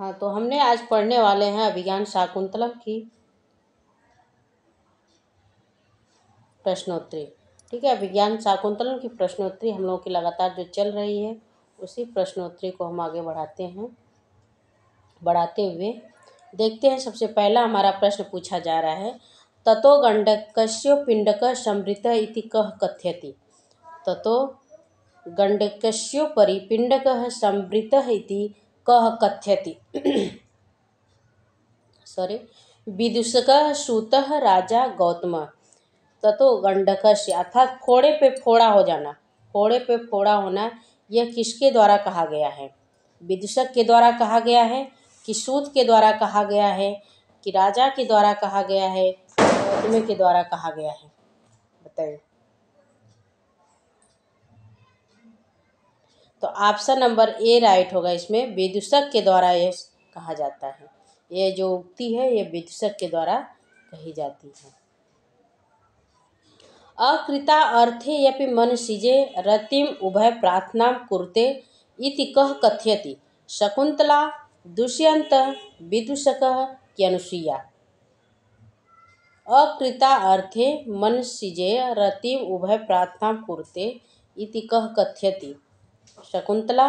हाँ, तो हमने आज पढ़ने वाले हैं अभिज्ञान शाकुंतलम की प्रश्नोत्तरी। ठीक है, अभिज्ञान शाकुंतलम की प्रश्नोत्तरी हम लोगों की लगातार जो चल रही है उसी प्रश्नोत्तरी को हम आगे बढ़ाते हुए देखते हैं। सबसे पहला हमारा प्रश्न पूछा जा रहा है, ततो गंडकस्य पिंडक संवृत इति कः कथ्यति। ततो गंडकस्य पिंडकः संवृतः इति कः कथ्यति। सॉरी, विदूषकः सूतः राजा गौतम। ततो गंडकस्य अर्थात फोड़े पे फोड़ा हो जाना, फोड़े पे फोड़ा होना, यह किसके द्वारा कहा गया है? विदूषक के द्वारा कहा गया है कि सूत के द्वारा कहा गया है कि राजा के द्वारा कहा गया है, गौतम के द्वारा कहा गया है? बताइए। तो ऑप्शन नंबर ए राइट होगा। इसमें विदूषक के द्वारा यह कहा जाता है। ये जो उक्ति है ये विदूषक के द्वारा कही जाती है। अकृता अर्थे यपि मनसिजे रतिम उभय प्रार्थना कुरुते इति कः कथ्यति। शकुंतला, दुष्यंत, विदूषकः कि अनुसुईया। अकृता अर्थे मनसिजे रतिम उभय प्रार्थना कुरुते इति कः कथ्यति। शकुंतला,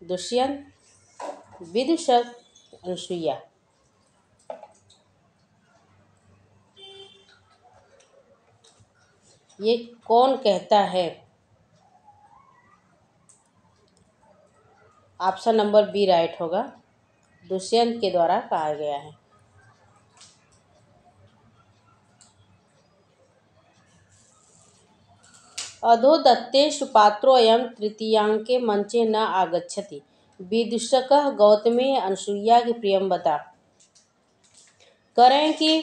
दुष्यंत, विदूषक, अनुसुईया। ये कौन कहता है? ऑप्शन नंबर बी राइट होगा। दुष्यंत के द्वारा कहा गया है। अधो दत्तेषु पात्रोऽयं तृतीयांके मंचे न आगच्छति। विदूषकः गौतमी अनुसुईया की प्रियंवदा। करें कि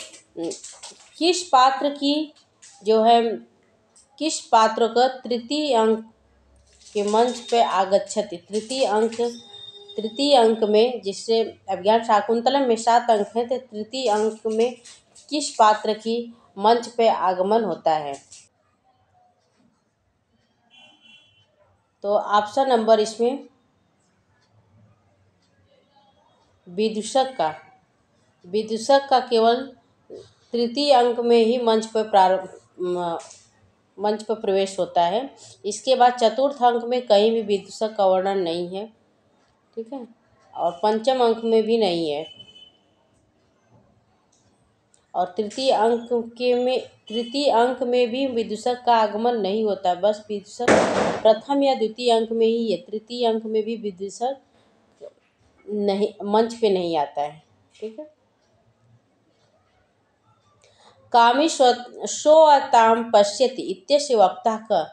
किस पात्र की जो है, किस पात्र का तृतीय अंक के मंच पे आगच्छति। तृतीय अंक में, जिससे अभिज्ञान शाकुंतलम में 7 अंक हैं, तो तृतीय अंक में किस पात्र की मंच पे आगमन होता है? तो ऑप्शन नंबर इसमें विदूषक का केवल तृतीय अंक में ही मंच पर प्रवेश होता है। इसके बाद चतुर्थ अंक में कहीं भी विदूषक का वर्णन नहीं है। ठीक है, और पंचम अंक में भी नहीं है। और तृतीय अंक में भी विदूषक का आगमन नहीं होता। बस विदूषक प्रथम या द्वितीय अंक में ही है। तृतीय अंक में भी विदूषक नहीं, मंच पे नहीं आता है। ठीक है। कामी श्रोताम पश्यति इत्यस्य वक्ता का।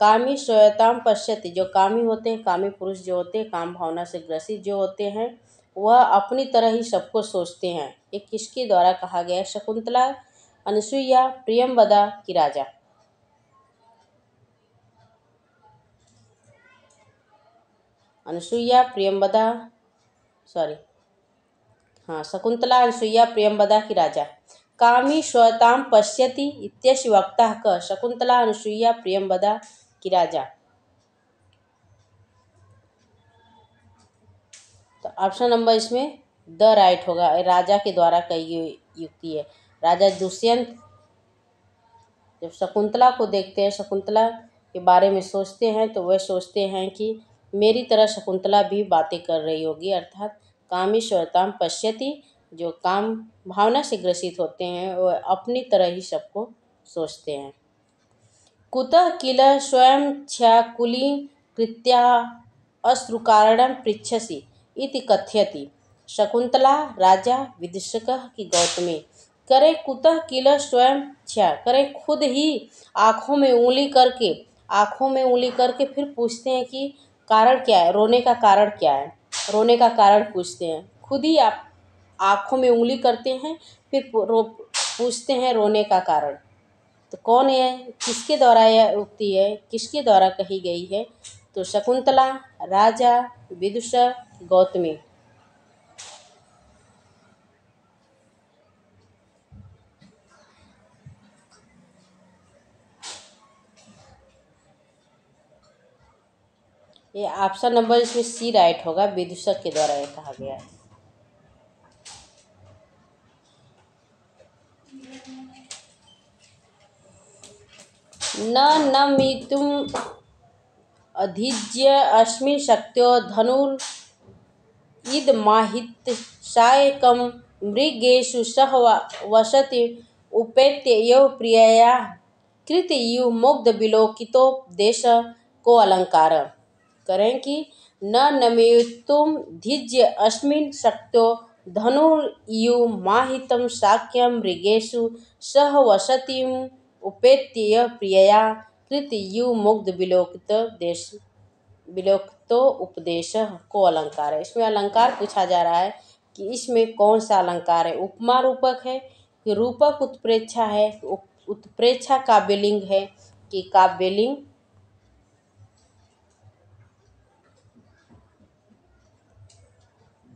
कामी श्रोताम पश्यति, जो कामी होते हैं, कामी पुरुष जो होते हैं, काम भावना से ग्रसित जो होते हैं, वह अपनी तरह ही सबको सोचते हैं। ये किसके द्वारा कहा गया है? शकुंतला, अनुसुईया, प्रियंवदा की राजा। अनुसुईया, प्रियंवदा, सॉरी, हाँ, शकुंतला, अनुसुईया, प्रियंवदा की राजा। कामी श्रोताम पश्यति इत्यस्य वक्ता क। शकुंतला, अनुसुईया, प्रियंवदा की राजा। तो ऑप्शन नंबर इसमें द राइट होगा। राजा के द्वारा कही युक्ति है। राजा दुष्यंत जब शकुंतला को देखते हैं, शकुंतला के बारे में सोचते हैं, तो वह सोचते हैं कि मेरी तरह शकुंतला भी बातें कर रही होगी। अर्थात कामी श्रोताम पश्यति, जो काम भावना से ग्रसित होते हैं, वह अपनी तरह ही सबको सोचते हैं। कुतः किल स्वयं क्षाकुलीकृत्या अश्रुकारणं पृच्छसि इति कथयति। शकुंतला, राजा, विदूषकः कि गौतमी। करे कुतः किल स्वयं छा, करे खुद ही आँखों में उंगली करके फिर पूछते हैं कि कारण क्या है, रोने का कारण क्या है। रोने का कारण पूछते हैं, खुद ही आप आँखों में उंगली करते हैं, फिर पूछते हैं रोने का कारण। तो कौन है, किसके द्वारा यह उक्ति है, किसके द्वारा कही गई है? तो शकुंतला, राजा, विदूषक, गौतमी। ये ऑप्शन नंबर इसमें सी राइट होगा। विदूषक के द्वारा यह कहा गया है। न नमितुम अधिज्य अस्मिन् शक्त्यो धनुर् इदमाहितसायकं मृगेषु सह वसति उपेत्य यो प्रियया कृतयु मुग्ध विलोकितोपदेश को अलंकार करें कि न नमेतुम धिज्य अस्मिन् शक्तो धनुर्यु माहितं शाक्यं मृगेषु सह वसतिम उपेत्य प्रियया कृतयु मुग्ध विलोकितो उपदेश को अलंकार है। इसमें अलंकार पूछा जा रहा है कि इसमें कौन सा अलंकार है, उपमा रूपक है कि रूपक उत्प्रेक्षा है, उत्प्रेक्षा काव्यलिंग है कि काव्यलिंग।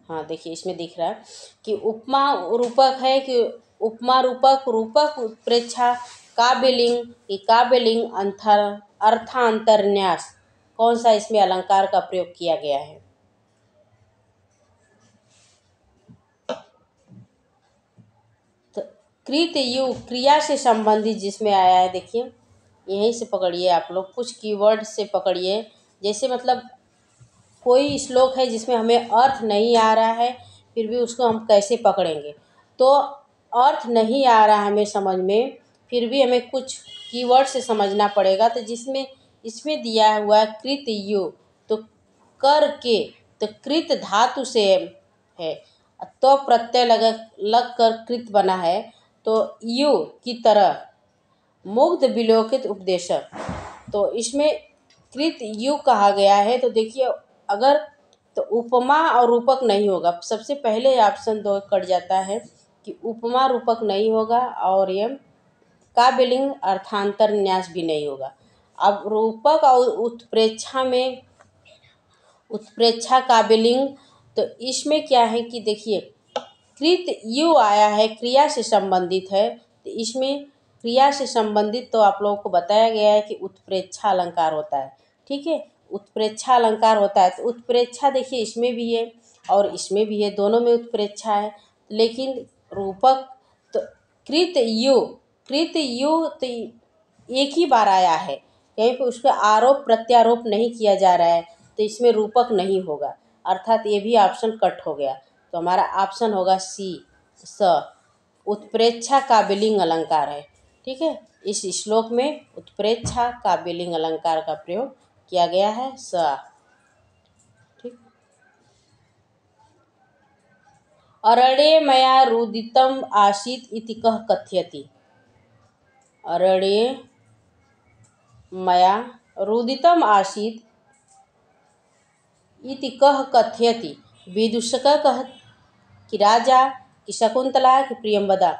हाँ देखिए इसमें दिख रहा है कि उपमा रूपक है कि उपमा रूपक, रूपक उत्प्रेक्षा, काव्यलिंग कि काव्यलिंग, अर्थांतरन्यास। कौन सा इसमें अलंकार का प्रयोग किया गया है। तो कृतयु क्रिया से संबंधित जिसमें आया है, देखिए यहीं से पकड़िए आप लोग, कुछ कीवर्ड से पकड़िए। जैसे मतलब कोई श्लोक है जिसमें हमें अर्थ नहीं आ रहा है, फिर भी उसको हम कैसे पकड़ेंगे। तो अर्थ नहीं आ रहा है हमें समझ में, फिर भी हमें कुछ कीवर्ड से समझना पड़ेगा। तो जिसमें इसमें दिया हुआ है कृतयु, तो कर के, तो कृत धातु से है, तो प्रत्यय लग कर कृत बना है, तो यु की तरह मुग्ध विलोकित उपदेशक, तो इसमें कृत यु कहा गया है। तो देखिए अगर तो उपमा और रूपक नहीं होगा, सबसे पहले ऑप्शन 2 कट जाता है कि उपमा रूपक नहीं होगा और ये काव्यलिंग अर्थांतर न्यास भी नहीं होगा। अब रूपक और उत्प्रेक्षा में, उत्प्रेक्षा काव्यलिंग, तो इसमें क्या है कि देखिए कृत यु आया है, क्रिया से संबंधित है, तो इसमें क्रिया से संबंधित तो आप लोगों को बताया गया है कि उत्प्रेक्षा अलंकार होता है। ठीक है, उत्प्रेक्षा अलंकार होता है। तो उत्प्रेक्षा देखिए इसमें भी है और इसमें भी है, दोनों में उत्प्रेक्षा है। लेकिन रूपक तो कृत यु तो एक ही बार आया है, कहीं पे उसका आरोप प्रत्यारोप नहीं किया जा रहा है, तो इसमें रूपक नहीं होगा, अर्थात ये भी ऑप्शन कट हो गया। तो हमारा ऑप्शन होगा सी, स, उत्प्रेक्षा काव्यलिंग अलंकार है। ठीक है, इस श्लोक में उत्प्रेक्षा काव्यलिंग अलंकार का प्रयोग किया गया है, स। ठीक, अरण्ये मया रुदितम् आसीत् इति कः कथयति। अरण्ये मया रुदितम् आसीत् इति कः कथयति। विदूषकः कह कि राजा, कि शकुंतला, कि प्रियंवदा।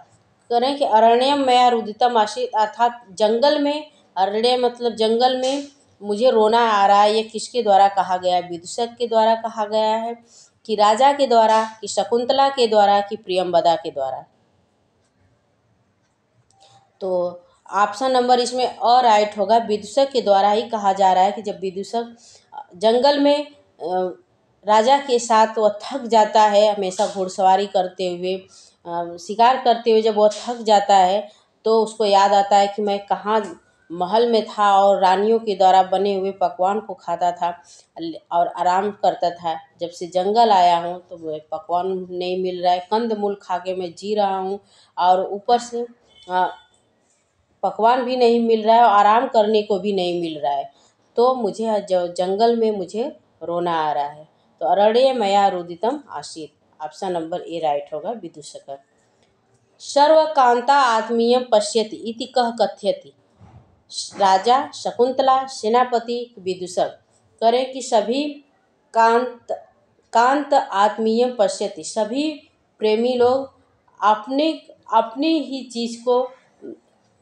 करें कि अरण्यम मया रुदितम आसीत्, अर्थात जंगल में, अरण्य मतलब जंगल में मुझे रोना आ रहा है। ये किसके द्वारा कहा गया है, विदूषक के द्वारा कहा गया है, कि राजा के द्वारा, कि शकुंतला के द्वारा, कि प्रियंवदा के द्वारा। तो ऑप्शन नंबर इसमें अ राइट होगा, विदूषक के द्वारा ही कहा जा रहा है कि जब विदूषक जंगल में राजा के साथ वह थक जाता है, हमेशा घुड़सवारी करते हुए, शिकार करते हुए, जब वह थक जाता है तो उसको याद आता है कि मैं कहाँ महल में था और रानियों के द्वारा बने हुए पकवान को खाता था और आराम करता था। जब से जंगल आया हूँ तो वह पकवान नहीं मिल रहा है, कंदमूल खा के मैं जी रहा हूँ और ऊपर से पकवान भी नहीं मिल रहा है और आराम करने को भी नहीं मिल रहा है, तो मुझे जंगल में मुझे रोना आ रहा है। तो अरण्ये मया रुदितम आसीत्, ऑप्शन नंबर ए राइट होगा, विदूषक। सर्वकांता आत्मीयं पश्यति इति कः कथयति। राजा, शकुंतला, सेनापति, विदूषक। करें कि सभी कांत आत्मीयं पश्यति, सभी प्रेमी लोग अपने अपनी ही चीज़ को,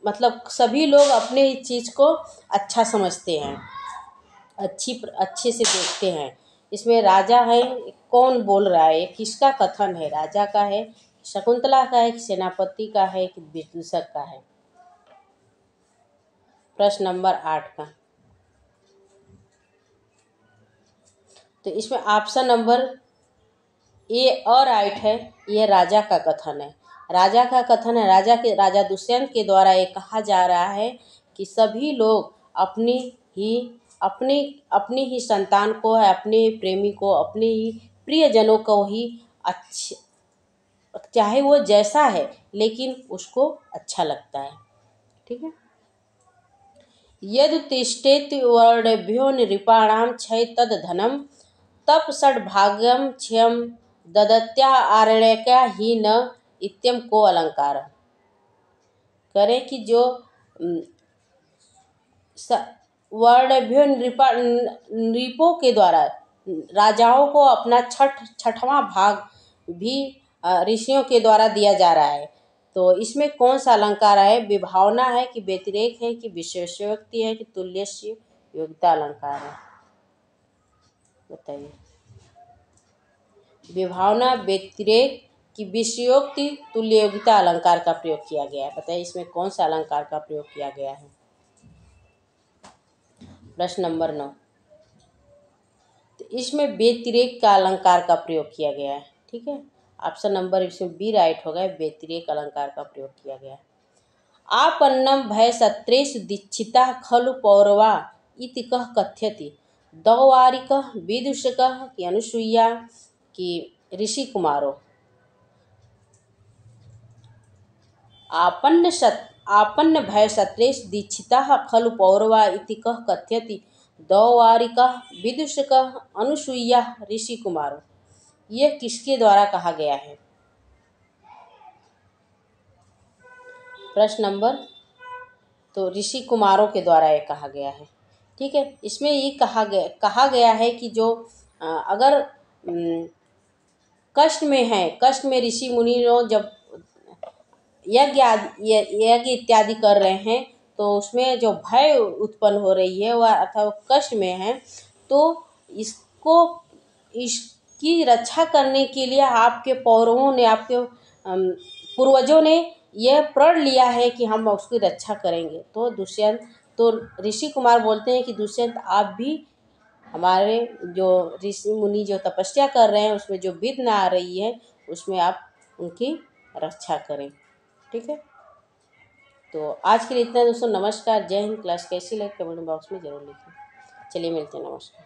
मतलब सभी लोग अपने ही चीज़ को अच्छा समझते हैं, अच्छे से देखते हैं। इसमें राजा है, कौन बोल रहा है, किसका कथन है, राजा का है, शकुंतला का है, कि सेनापति का है, कि विदूषक का है। प्रश्न नंबर 8 का, तो इसमें ऑप्शन नंबर ए और राइट है, ये राजा का कथन है। राजा का कथन है, राजा दुष्यंत के द्वारा ये कहा जा रहा है कि सभी लोग अपनी ही संतान को है, अपने प्रेमी को, अपने ही प्रियजनों को ही अच्छे, चाहे वो जैसा है लेकिन उसको अच्छा लगता है। ठीक है। यदुत्तिष्ठेति वर्णेभ्यो नृपाणां क्षय तद धनम तप षड्भागम क्षयम ददत्या आरण्यका ही न इत्यम को अलंकार। करें कि जो वर्णेभ्यो नृपों के द्वारा राजाओं को अपना छठवां भाग भी ऋषियों के द्वारा दिया जा रहा है। तो इसमें कौन सा अलंकार है? विभावना है कि व्यतिरेक है कि विशेषोक्ति है कि तुल्यस्य योग्यता अलंकार है? बताइए। विभावना, व्यतिरेक कि विषयोक्ति, तुल्य योग्यता अलंकार का प्रयोग किया गया है। बताइए इसमें कौन सा अलंकार का प्रयोग किया गया है? प्रश्न नंबर 9। तो इसमें व्यतिरेक का अलंकार का प्रयोग किया गया है। ठीक है। ऑप्शन नंबर इसमें बी राइट होगा, व्यतिरेक अलंकार का प्रयोग किया गया है। आपन्नम भय सत्रेषु दीक्षिता खलु पौरवा इति कह कथ्यति दौवारिकः विदूषकः कि अनुसूया कि ऋषि कुमारो। आपन्न भय सत्रेषु दीक्षिताः खलु पौरवा इति कह कथ्यति दौवारिकः विदूषकः अनुसूया ऋषि कुमारो। यह किसके द्वारा कहा गया है? प्रश्न नंबर, तो ऋषि कुमारों के द्वारा ये कहा गया है। ठीक है। इसमें ये कहा गया है कि जो अगर कष्ट में है, कष्ट में ऋषि मुनि लोग जब यज्ञ इत्यादि कर रहे हैं तो उसमें जो भय उत्पन्न हो रही है वह अथवा कष्ट में है, तो इसकी रक्षा करने के लिए आपके पौरवों ने, आपके पूर्वजों ने यह प्रण लिया है कि हम उसकी रक्षा करेंगे। तो ऋषि कुमार बोलते हैं कि दुष्यंत आप भी हमारे जो ऋषि मुनि जो तपस्या कर रहे हैं उसमें जो विघ्न आ रही है उसमें आप उनकी रक्षा करें। ठीक है। तो आज के लिए इतना दोस्तों। नमस्कार, जय हिंद। क्लास कैसी लगी कमेंट बॉक्स में जरूर लिखें। चलिए मिलते हैं। नमस्कार।